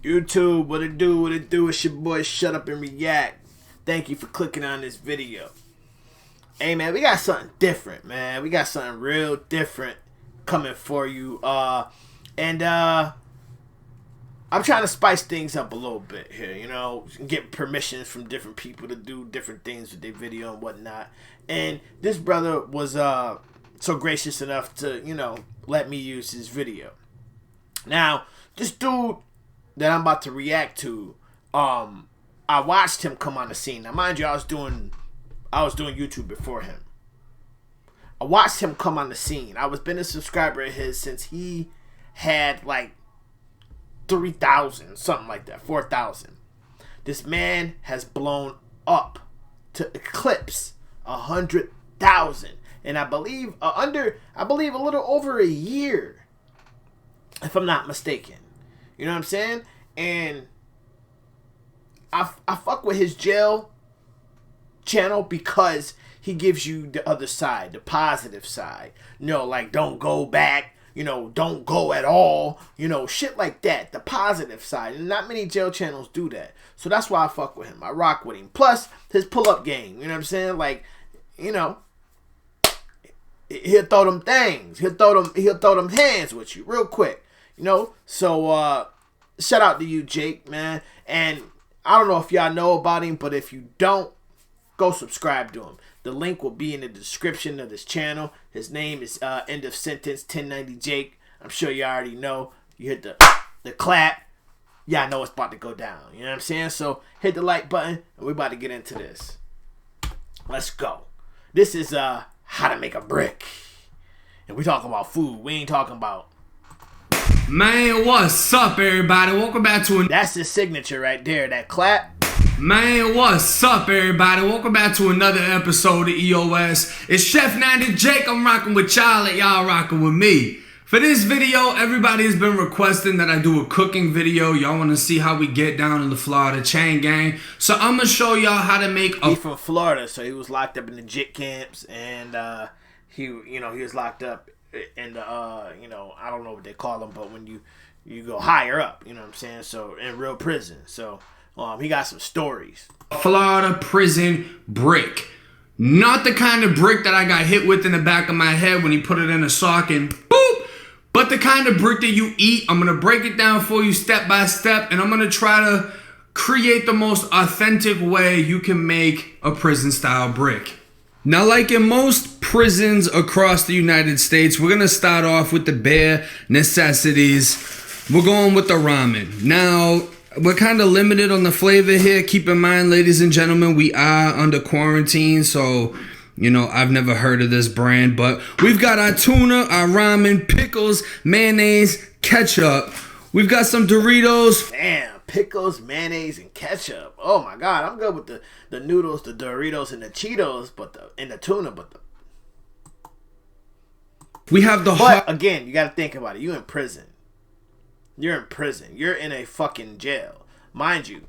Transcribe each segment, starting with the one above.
YouTube, what it do, it's your boy Shut Up and React. Thank you for clicking on this video. Hey man, we got something different, man. We got something real different coming for you. I'm trying to spice things up a little bit here, you know, get permissions from different people to do different things with their video and whatnot. And this brother was so gracious enough to, you know, let me use his video. Now, this dude that I'm about to react to, I watched him come on the scene. Now, mind you, I was doing YouTube before him. I watched him come on the scene. I was been a subscriber of his since he had like 3,000, something like that, 4,000. This man has blown up to eclipse 100,000, and I believe a little over a year, if I'm not mistaken. You know what I'm saying? And I fuck with his jail channel because he gives you the other side, the positive side. You know, like don't go back, you know, don't go at all, you know, shit like that. The positive side. And not many jail channels do that. So that's why I fuck with him. I rock with him. Plus his pull-up game. You know what I'm saying? Like, you know, he'll throw them things. He'll throw them hands with you real quick. You know? So shout out to you, Jake, man. And I don't know if y'all know about him, but if you don't, go subscribe to him. The link will be in the description of this channel. His name is End of Sentence 1090 Jake. I'm sure you already know. You hit the clap. Y'all know it's about to go down. You know what I'm saying? So hit the like button, and we're about to get into this. Let's go. This is how to make a brick. And we talking about food. We ain't talking about... Man, what's up, everybody? Welcome back to That's his signature right there, that clap. Man, what's up, everybody? Welcome back to another episode of EOS. It's Chef 90 Jake. I'm rocking with y'all, and y'all rocking with me. For this video, everybody has been requesting that I do a cooking video. Y'all want to see how we get down in the Florida chain gang. So I'm going to show y'all how to make a... He's from Florida, so he was locked up in the JIT camps, and he was locked up in the, you know, I don't know what they call them, but when you go higher up, you know what I'm saying? So in real prison. So he got some stories. Florida prison brick. Not the kind of brick that I got hit with in the back of my head when he put it in a sock and boop. But the kind of brick that you eat. I'm going to break it down for you step by step. And I'm going to try to create the most authentic way you can make a prison style brick. Now, like in most prisons across the United States, we're going to start off with the bare necessities. We're going with the ramen. Now, we're kind of limited on the flavor here. Keep in mind, ladies and gentlemen, we are under quarantine, so, you know, I've never heard of this brand. But we've got our tuna, our ramen, pickles, mayonnaise, ketchup. We've got some Doritos. Damn, pickles, mayonnaise, and ketchup. Oh my God, I'm good with the noodles, the Doritos, and the Cheetos, and the tuna, we have the But again, you got to think about it. You in prison. You're in prison. You're in a fucking jail. Mind you,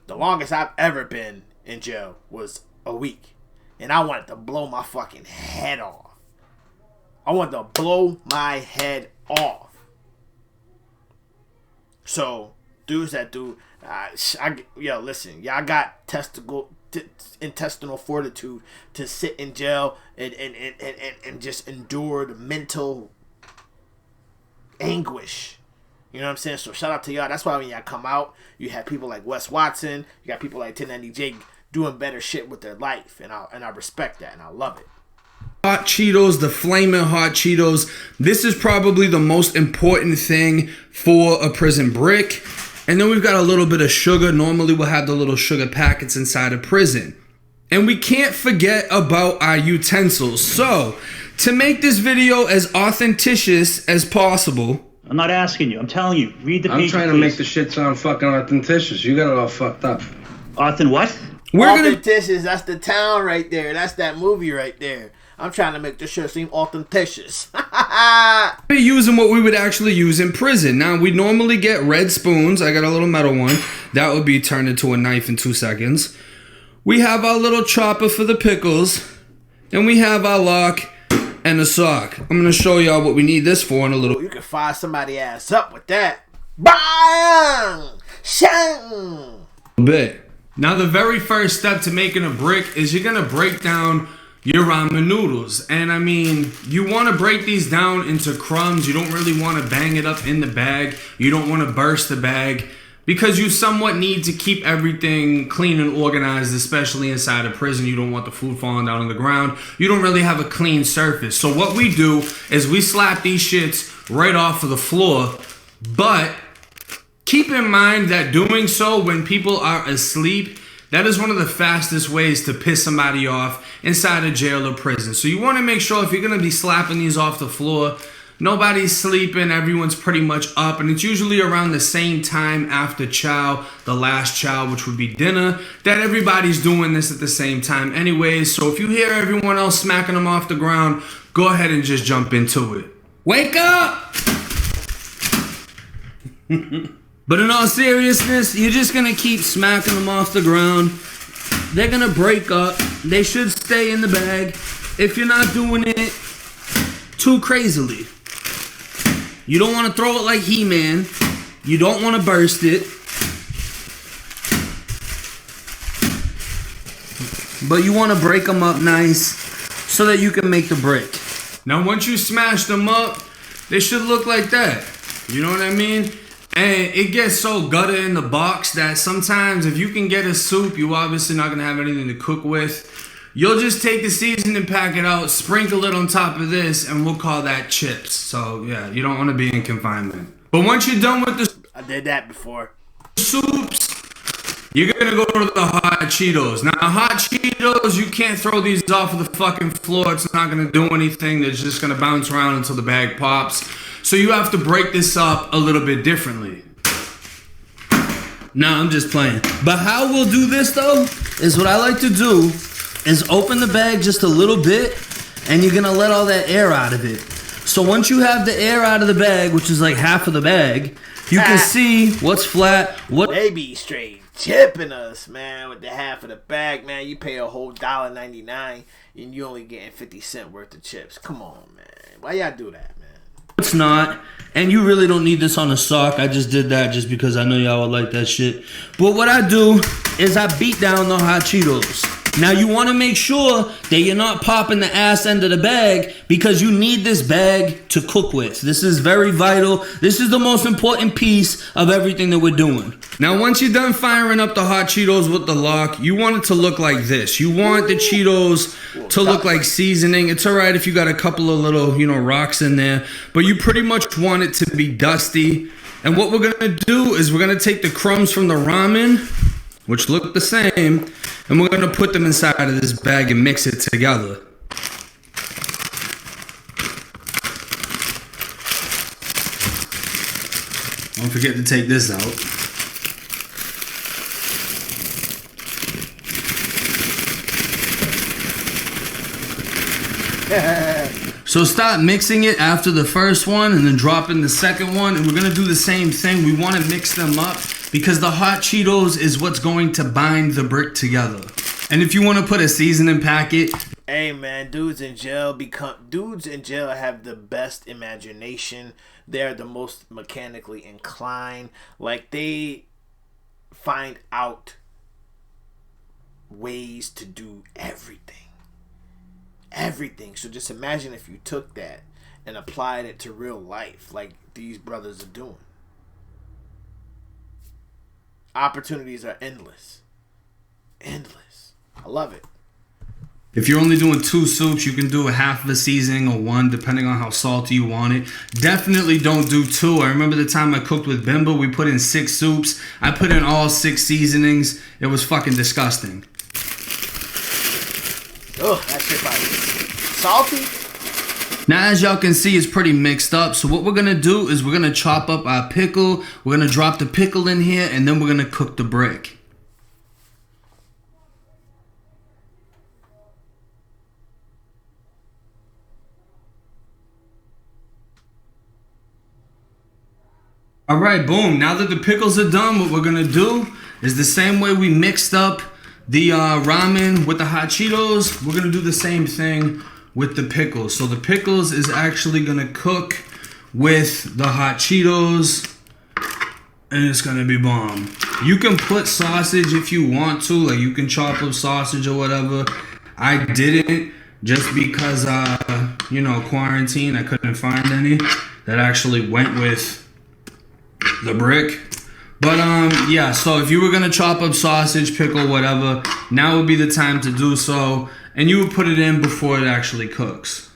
the longest I've ever been in jail was a week. And I wanted to blow my fucking head off. I wanted to blow my head off. So, dudes that do... yo, listen. Y'all got intestinal fortitude to sit in jail and just endure the mental anguish. You know what I'm saying? So shout out to y'all. That's why when y'all come out, you have people like Wes Watson, you got people like 1090 Jake doing better shit with their life, and I respect that and I love it. Hot Cheetos, the flaming hot Cheetos. This is probably the most important thing for a prison brick. And then we've got a little bit of sugar. Normally we'll have the little sugar packets inside a prison. And we can't forget about our utensils. So, to make this video as authenticious as possible, I'm not asking you. I'm telling you. Read the page. I'm trying to make the shit sound fucking authenticious. You got it all fucked up. Authent what? Authenticious. That's the town right there. That's that movie right there. I'm trying to make this shit seem authenticious. We're using what we would actually use in prison. Now, we normally get red spoons. I got a little metal one. That would be turned into a knife in 2 seconds. We have our little chopper for the pickles. And we have our lock and a sock. I'm going to show y'all what we need this for in a little. You can fire somebody ass up with that. Bang! Shang. Bit. Now the very first step to making a brick is you're gonna break down your ramen noodles. And I mean, you want to break these down into crumbs. You don't really want to bang it up in the bag. You don't want to burst the bag because you somewhat need to keep everything clean and organized, especially inside a prison. You don't want the food falling down on the ground. You don't really have a clean surface. So what we do is we slap these shits right off of the floor, but keep in mind that doing so when people are asleep, that is one of the fastest ways to piss somebody off inside a jail or prison. So you want to make sure if you're going to be slapping these off the floor, nobody's sleeping, everyone's pretty much up, and it's usually around the same time after chow, the last chow, which would be dinner, that everybody's doing this at the same time anyways. So if you hear everyone else smacking them off the ground, go ahead and just jump into it. Wake up! But in all seriousness, you're just gonna keep smacking them off the ground. They're gonna break up. They should stay in the bag if you're not doing it too crazily. You don't want to throw it like He-Man. You don't want to burst it. But you want to break them up nice so that you can make the brick. Now once you smash them up, they should look like that. You know what I mean? And it gets so gutted in the box that sometimes if you can get a soup, you obviously not going to have anything to cook with. You'll just take the seasoning packet out, sprinkle it on top of this, and we'll call that chips. So yeah, you don't want to be in confinement. But once you're done with the I did that before. soups, you're going to go to the hot Cheetos. Now hot Cheetos, you can't throw these off of the fucking floor. It's not going to do anything. They're just going to bounce around until the bag pops. So you have to break this up a little bit differently. Nah, I'm just playing. But how we'll do this though, is what I like to do is open the bag just a little bit and you're gonna let all that air out of it. So once you have the air out of the bag, which is like half of the bag, you can see what's flat, what... They be straight chipping us, man, with the half of the bag, man. You pay a whole $1.99 and you only getting 50 cents worth of chips. Come on, man. Why y'all do that, man? It's not, and you really don't need this on a sock. I just did that just because I know y'all would like that shit. But what I do is I beat down the hot Cheetos. Now you want to make sure that you're not popping the ass end of the bag because you need this bag to cook with. This is very vital. This is the most important piece of everything that we're doing. Now once you're done firing up the hot Cheetos with the lock, you want it to look like this. You want the Cheetos to look like seasoning. It's alright if you got a couple of little, rocks in there, but you pretty much want it to be dusty. And what we're gonna do is we're gonna take the crumbs from the ramen, which look the same, and we're gonna put them inside of this bag and mix it together. Don't forget to take this out. So start mixing it after the first one and then drop in the second one, and we're gonna do the same thing. We wanna mix them up because the hot Cheetos is what's going to bind the brick together. And if you want to put a seasoning packet... Hey man, dudes in jail have the best imagination. They're the most mechanically inclined. Like, they find out ways to do everything. Everything. So just imagine if you took that and applied it to real life like these brothers are doing. Opportunities are endless. Endless. I love it. If you're only doing 2 soups, you can do a half of a seasoning or 1, depending on how salty you want it. Definitely don't do 2. I remember the time I cooked with Bimbo, we put in 6 soups. I put in all 6 seasonings. It was fucking disgusting. Ugh, that shit like salty. Now, as y'all can see, it's pretty mixed up. So what we're going to do is we're going to chop up our pickle. We're going to drop the pickle in here, and then we're going to cook the brick. All right, boom. Now that the pickles are done, what we're going to do is the same way we mixed up the ramen with the hot Cheetos, we're going to do the same thing with the pickles. So the pickles is actually going to cook with the hot Cheetos, and it's going to be bomb. You can put sausage if you want to, like you can chop up sausage or whatever. I didn't, just because quarantine, I couldn't find any that actually went with the brick. But yeah, so if you were gonna chop up sausage, pickle, whatever, now would be the time to do so, and you would put it in before it actually cooks.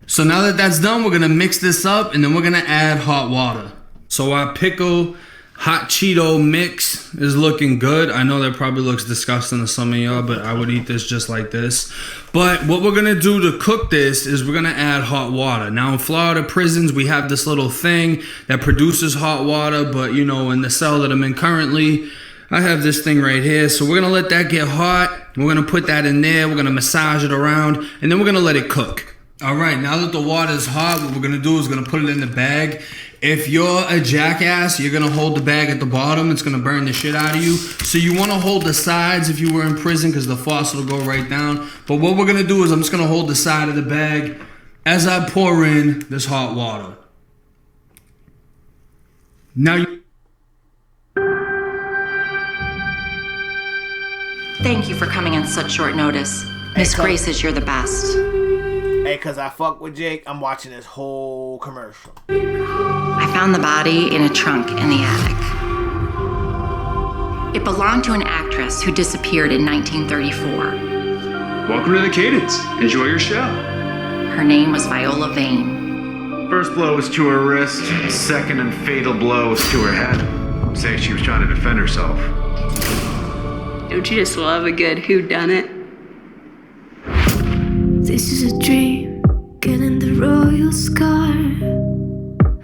So now that that's done, we're gonna mix this up, and then we're gonna add hot water. So our pickle hot Cheeto mix is looking good. I know that probably looks disgusting to some of y'all, but I would eat this just like this. But what we're gonna do to cook this is we're gonna add hot water. Now in Florida prisons, we have this little thing that produces hot water, but you know, in the cell that I'm in currently, I have this thing right here. So we're gonna let that get hot. We're gonna put that in there. We're gonna massage it around, and then we're gonna let it cook. All right, now that the water is hot, what we're gonna do is gonna put it in the bag. If you're a jackass, you're gonna hold the bag at the bottom. It's gonna burn the shit out of you. So you wanna hold the sides if you were in prison, because the faucet will go right down. But what we're gonna do is I'm just gonna hold the side of the bag as I pour in this hot water. Now Thank you for coming on such short notice. Miss Grace says you're the best. Hey, cause I fuck with Jake, I'm watching this whole commercial. I found the body in a trunk in the attic. It belonged to an actress who disappeared in 1934. Welcome to the Cadence. Enjoy your show. Her name was Viola Vane. First blow was to her wrist. Second and fatal blow was to her head. Say she was trying to defend herself. Don't you just love a good whodunit? This is a dream, getting the royal scar,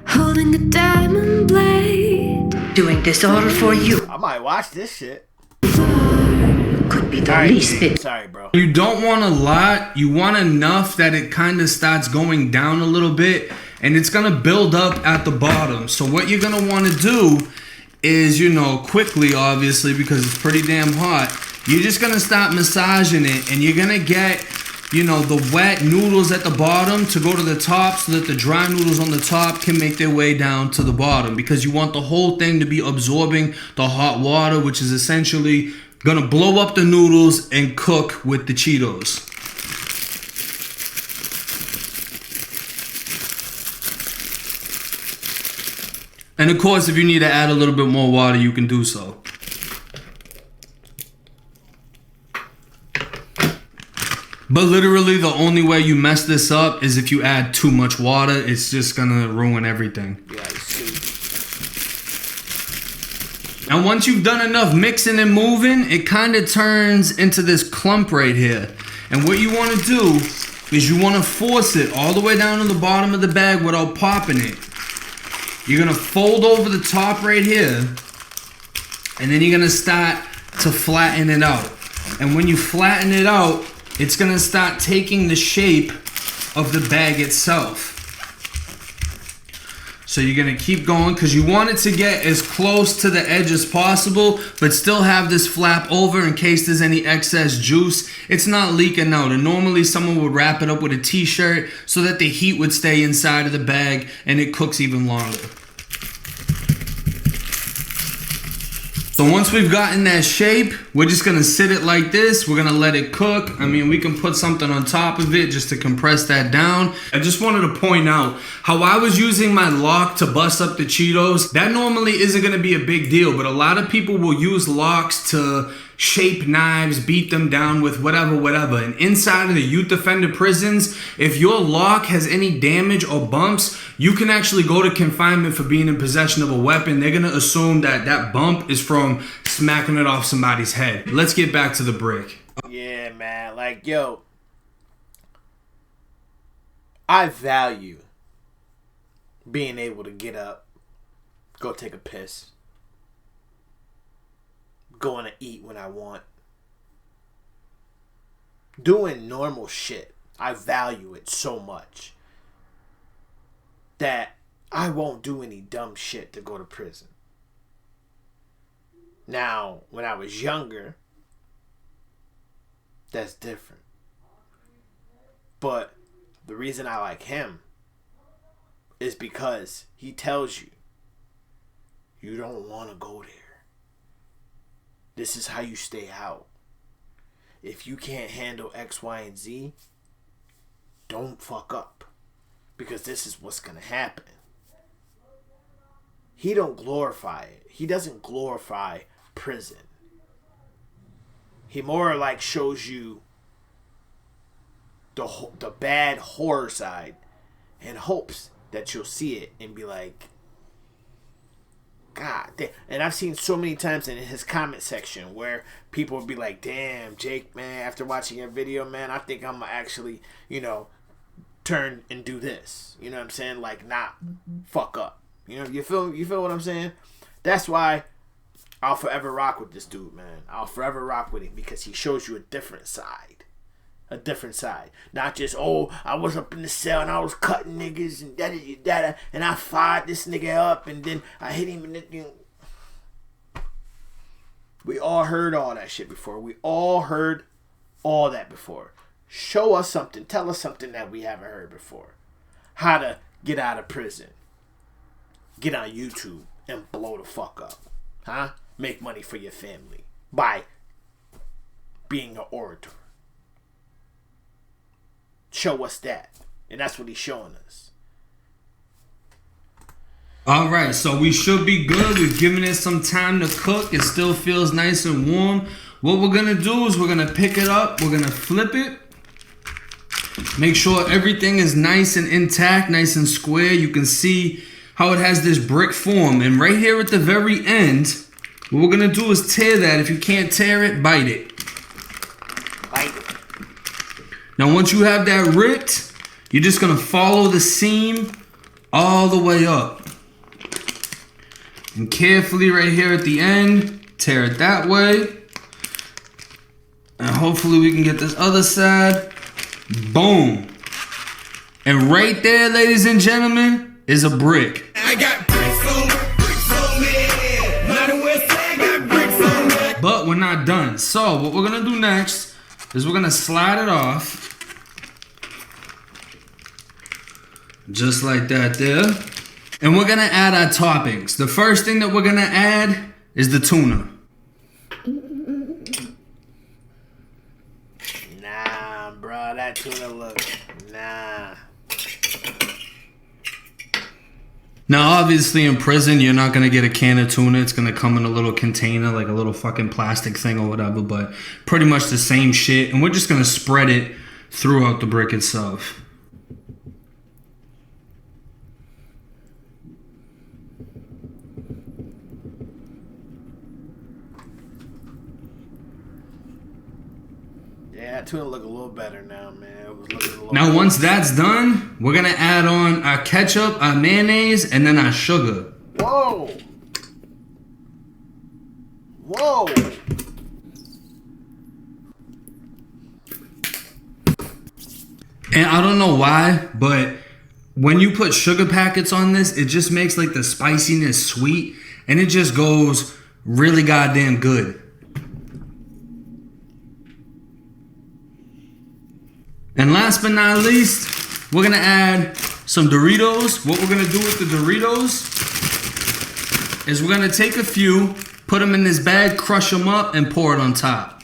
holding a diamond blade. Doing this order for you I might watch this shit. could be the least bit. Sorry, bro. you don't want a lot. You want enough that it kind of starts going down a little bit, and it's gonna build up at the bottom. So what you're gonna want to do is, quickly, obviously, because it's pretty damn hot, you're just gonna start massaging it, and you're gonna get the wet noodles at the bottom to go to the top, so that the dry noodles on the top can make their way down to the bottom, because you want the whole thing to be absorbing the hot water, which is essentially gonna blow up the noodles and cook with the Cheetos. And of course, if you need to add a little bit more water, you can do so. But literally, the only way you mess this up is if you add too much water. It's just gonna ruin everything. Yeah, I see. And once you've done enough mixing and moving, it kind of turns into this clump right here. And what you want to do is you want to force it all the way down to the bottom of the bag without popping it. You're gonna fold over the top right here, and then you're gonna start to flatten it out. And when you flatten it out, it's gonna start taking the shape of the bag itself. So you're gonna keep going, because you want it to get as close to the edge as possible, but still have this flap over in case there's any excess juice. It's not leaking out. And normally someone would wrap it up with a t-shirt so that the heat would stay inside of the bag and it cooks even longer. So once we've gotten that shape, we're just gonna sit it like this. We're gonna let it cook. I mean, we can put something on top of it just to compress that down. I just wanted to point out how I was using my lock to bust up the Cheetos. That normally isn't gonna be a big deal, but a lot of people will use locks to shape knives, beat them down with whatever. And inside of the youth offender prisons, if your lock has any damage or bumps, you can actually go to confinement for being in possession of a weapon. They're gonna assume that that bump is from smacking it off somebody's head. Let's get back to the brick. Yeah, man. Like, yo, I value being able to get up, go take a piss, going to eat when I want, doing normal shit. I value it so much that I won't do any dumb shit to go to prison. Now, when I was younger, that's different. But the reason I like him is because he tells you, you don't want to go there. This is how you stay out. If you can't handle X, Y, and Z, don't fuck up. Because this is what's going to happen. He don't glorify it. He doesn't glorify prison. He more like shows you the bad horror side and hopes that you'll see it and be like, God damn. And I've seen so many times in his comment section where people will be like, damn, Jake, man, after watching your video, man, I think I'm going to actually, turn and do this. You know what I'm saying? Like, not fuck up. You feel what I'm saying? That's why I'll forever rock with this dude, man. I'll forever rock with him because he shows you a different side. A different side. Not just, I was up in the cell and I was cutting niggas and da-da-da-da, and I fired this nigga up and then I hit him in the... We all heard all that shit before. We all heard all that before. Show us something. Tell us something that we haven't heard before. How to get out of prison. Get on YouTube and blow the fuck up. Huh? Make money for your family by being an orator. Show us that. And that's what he's showing us. All right, so we should be good. We've given it some time to cook. It still feels nice and warm. What we're going to do is we're going to pick it up. We're going to flip it. Make sure everything is nice and intact, nice and square. You can see how it has this brick form. And right here at the very end, what we're going to do is tear that. If you can't tear it, bite it. Bite it. Now, once you have that ripped, you're just going to follow the seam all the way up. And carefully right here at the end, tear it that way. And hopefully we can get this other side. Boom. And right there, ladies and gentlemen, is a brick. I got bricks on me. Not a West Side, got bricks on me. But we're not done. So what we're going to do next is we're going to slide it off. Just like that there. And we're going to add our toppings. The first thing that we're going to add is the tuna. Nah, bro. That tuna look... Nah. Now, obviously, in prison, you're not going to get a can of tuna. It's going to come in a little container, like a little fucking plastic thing or whatever. But pretty much the same shit. And we're just going to spread it throughout the brick itself. Yeah, that tuna look a little better now, man. It was looking a little Now, once that's done, we're going to add on our ketchup, our mayonnaise, and then our sugar. Whoa! Whoa! And I don't know why, but when you put sugar packets on this, it just makes like the spiciness sweet, and it just goes really goddamn good. And last but not least, we're gonna add some Doritos. What we're gonna do with the Doritos is we're gonna take a few, put them in this bag, crush them up, and pour it on top.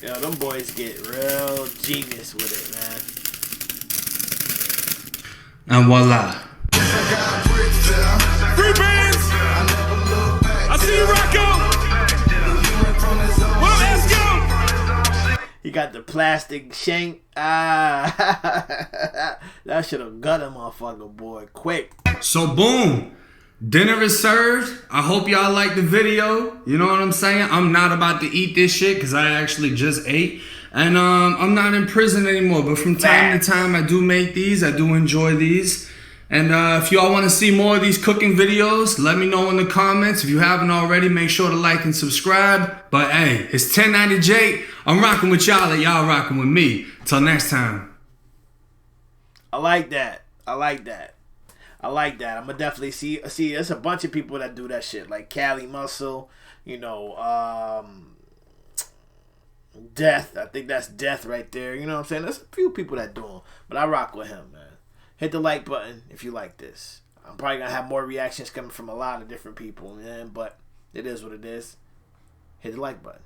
Yo, them boys get real genius with it, man. And voila. Free bands! I see you, Rocco! Well, let's go! He got the plastic shank. That should have got a motherfucker, boy, quick. So boom, dinner is served. I hope y'all like the video. You know what I'm saying? I'm not about to eat this shit because I actually just ate. And I'm not in prison anymore. But from time to time, I do make these. I do enjoy these. And if y'all want to see more of these cooking videos, let me know in the comments. If you haven't already, make sure to like and subscribe. But hey, it's 1090 Jake. I'm rocking with y'all and y'all rocking with me. Till next time. I like that. I like that. I like that. I'm gonna definitely see. There's a bunch of people that do that shit, like Cali Muscle. You know, Death. I think that's Death right there. You know what I'm saying? There's a few people that do them, but I rock with him, man. Hit the like button if you like this. I'm probably gonna have more reactions coming from a lot of different people, man. But It is what it is. Hit the like button.